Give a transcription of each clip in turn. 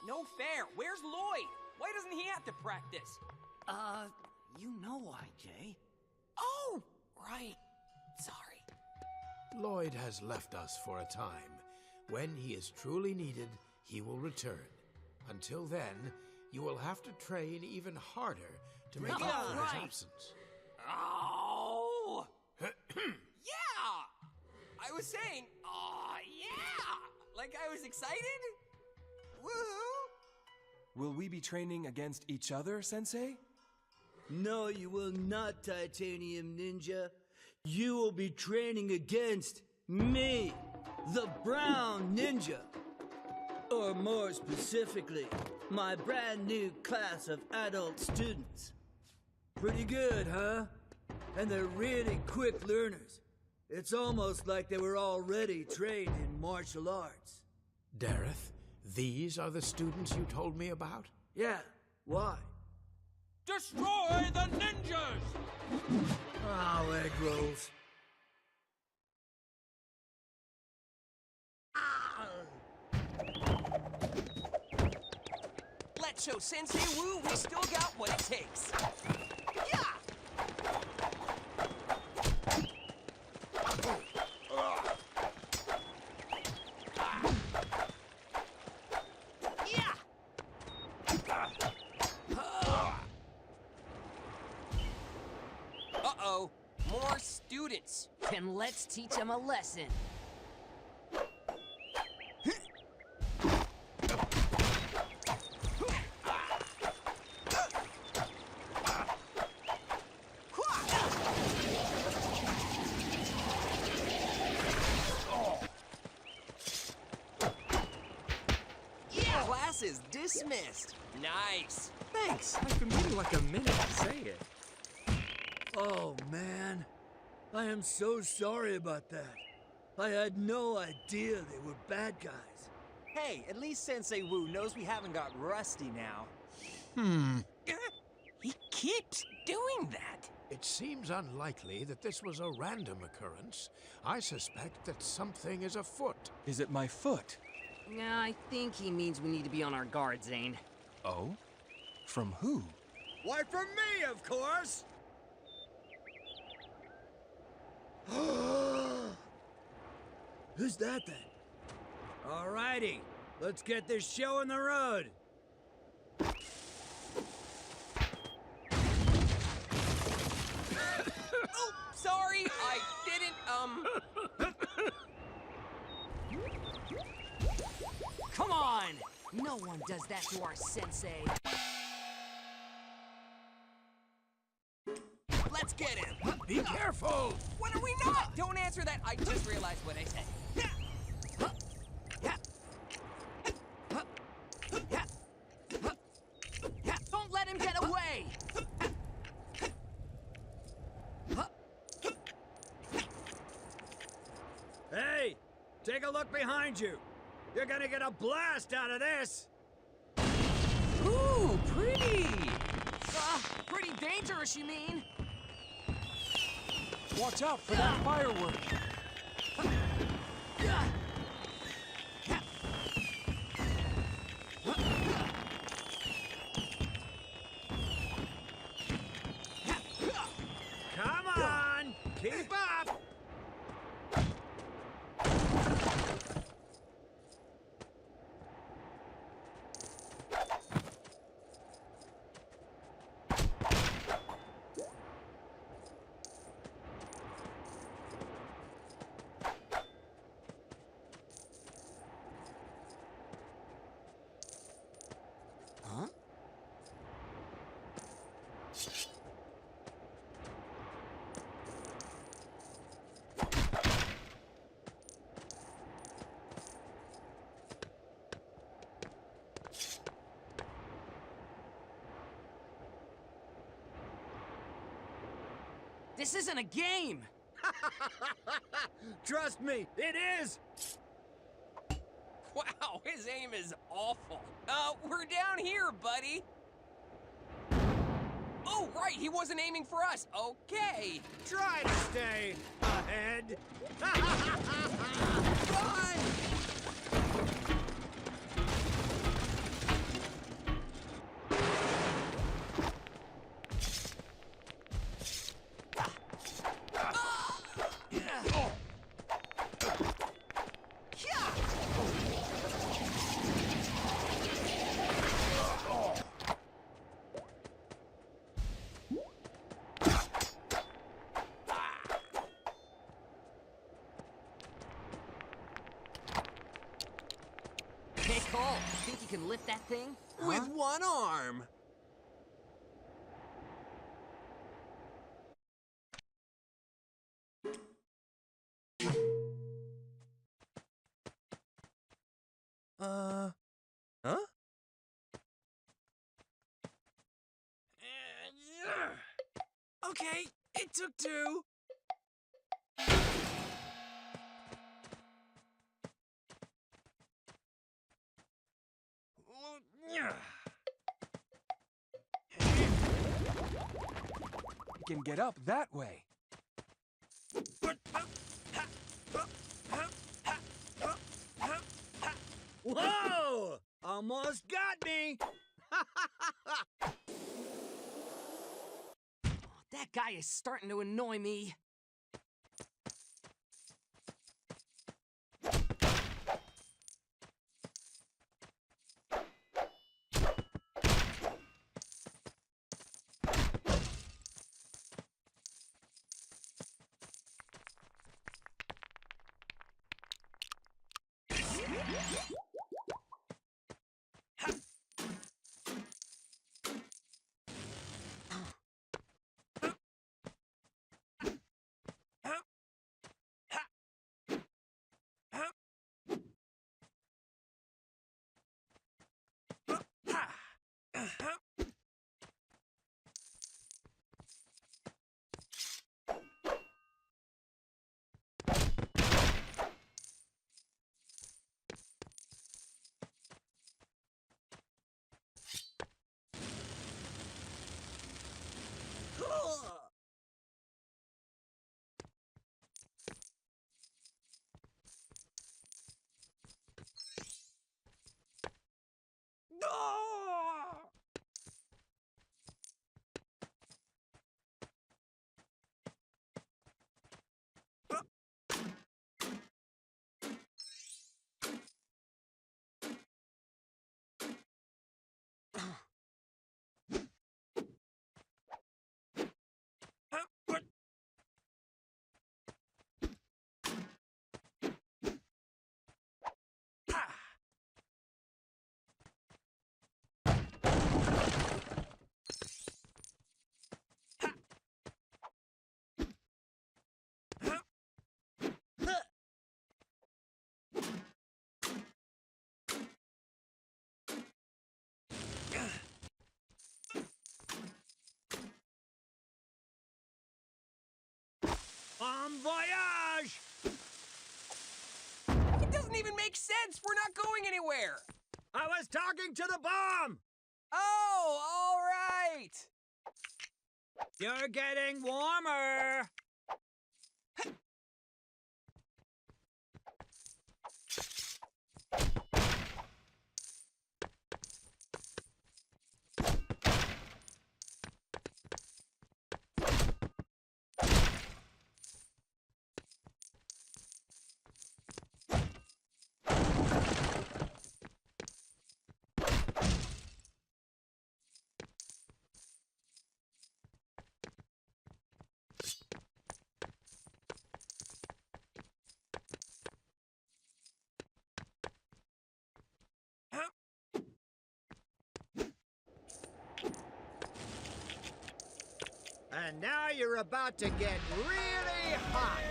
No fair. Where's Lloyd? Why doesn't he have to practice? You know why, Jay. Oh, right. Sorry. Lloyd has left us for a time. When he is truly needed, he will return. Until then, you will have to train even harder to make up for his absence. Oh! Yeah! I was saying, yeah! Like I was excited? Woohoo! Will we be training against each other, Sensei? No, you will not, Titanium Ninja. You will be training against me, the Brown Ninja. Or more specifically, my brand new class of adult students. Pretty good, huh? And they're really quick learners. It's almost like they were already trained in martial arts. Dareth, these are the students you told me about? Yeah, why? Destroy the ninjas! Oh, egg rolls. Let's show Sensei Wu we still got what it takes. Yeah! Yeah! Uh-oh, more students. Then let's teach them a lesson. Class is dismissed. Nice. Thanks. I've been waiting like a minute to say it. Oh, man. I am so sorry about that. I had no idea they were bad guys. Hey, at least Sensei Wu knows we haven't got rusty now. He keeps doing that. It seems unlikely that this was a random occurrence. I suspect that something is afoot. Is it my foot? Nah, I think he means we need to be on our guard, Zane. Oh? From who? Why, from me, of course! Who's that, then? Alrighty, let's get this show on the road. Oh, sorry, I didn't, Come on! No one does that to our sensei. Let's get him. Be careful! What are we not? Don't answer that. I just realized what I said. Don't let him get away! Hey, take a look behind you. You're gonna get a blast out of this. Ooh, pretty! Pretty dangerous, you mean? Watch out for that firework! Come on, keep up. This isn't a game! Trust me, it is. Wow, his aim is awful. We're down here, buddy. Oh, right, he wasn't aiming for us. Okay. Try to stay ahead. Run! you can lift that thing? With one arm. Huh? Okay, it took two. You can get up that way. Whoa! Almost got me! That guy is starting to annoy me. Bon voyage! It doesn't even make sense. We're not going anywhere. I was talking to the bomb! Oh, all right. You're getting warmer! And now you're about to get really hot.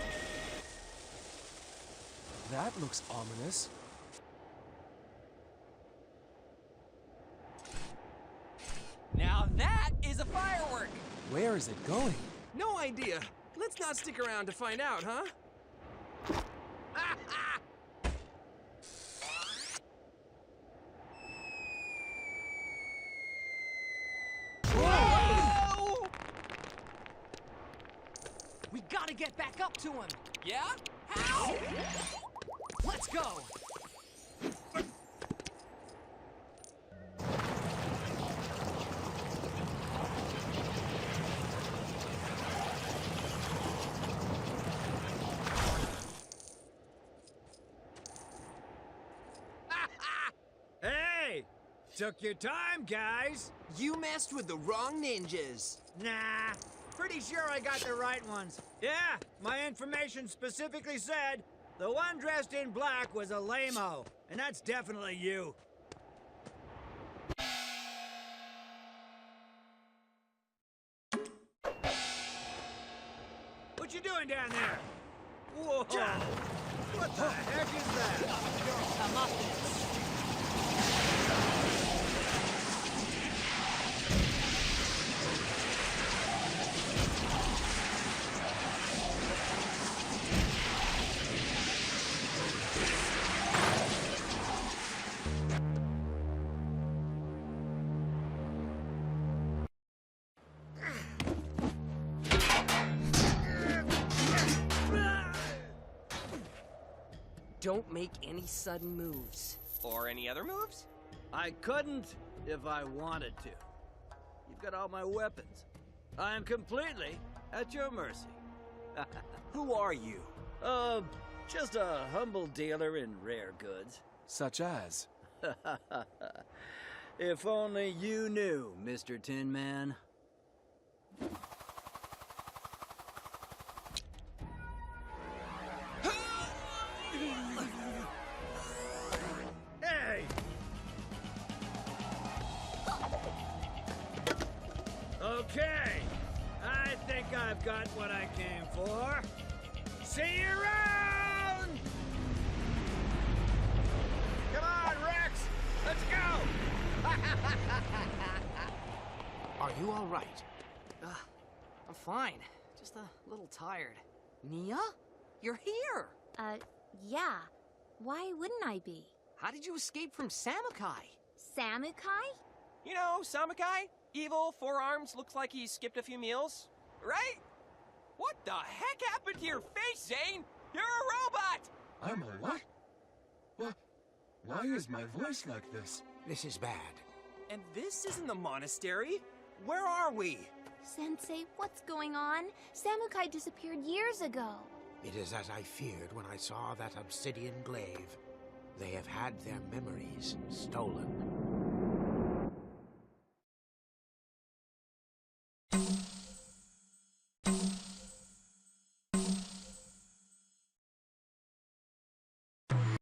That looks ominous. Now that is a firework. Where is it going? No idea. Let's not stick around to find out, huh? Whoa! We gotta get back up to him. Yeah? How? Let's go. Hey! Took your time, guys. You messed with the wrong ninjas. Nah, pretty sure I got the right ones. Yeah, my information specifically said the one dressed in black was a lame-o, and that's definitely you. what you doing down there? Whoa! What the heck is that? Don't make any sudden moves. Or any other moves? I couldn't if I wanted to. You've got all my weapons. I am completely at your mercy. Who are you? Just a humble dealer in rare goods. Such as? If only you knew, Mr. Tin Man. Hey! Okay, I think I've got what I came for. See you around! Come on, Rex! Let's go! Are you all right? I'm fine. Just a little tired. Nia? You're here! Yeah. Why wouldn't I be? How did you escape from Samukai? Samukai? You know, Samukai? Evil, 4 arms, looks like he skipped a few meals. Right? What the heck happened to your face, Zane? You're a robot! I'm a what? What? Why is my voice like this? This is bad. And this isn't the monastery. Where are we? Sensei, what's going on? Samukai disappeared years ago. It is as I feared when I saw that obsidian glaive. They have had their memories stolen.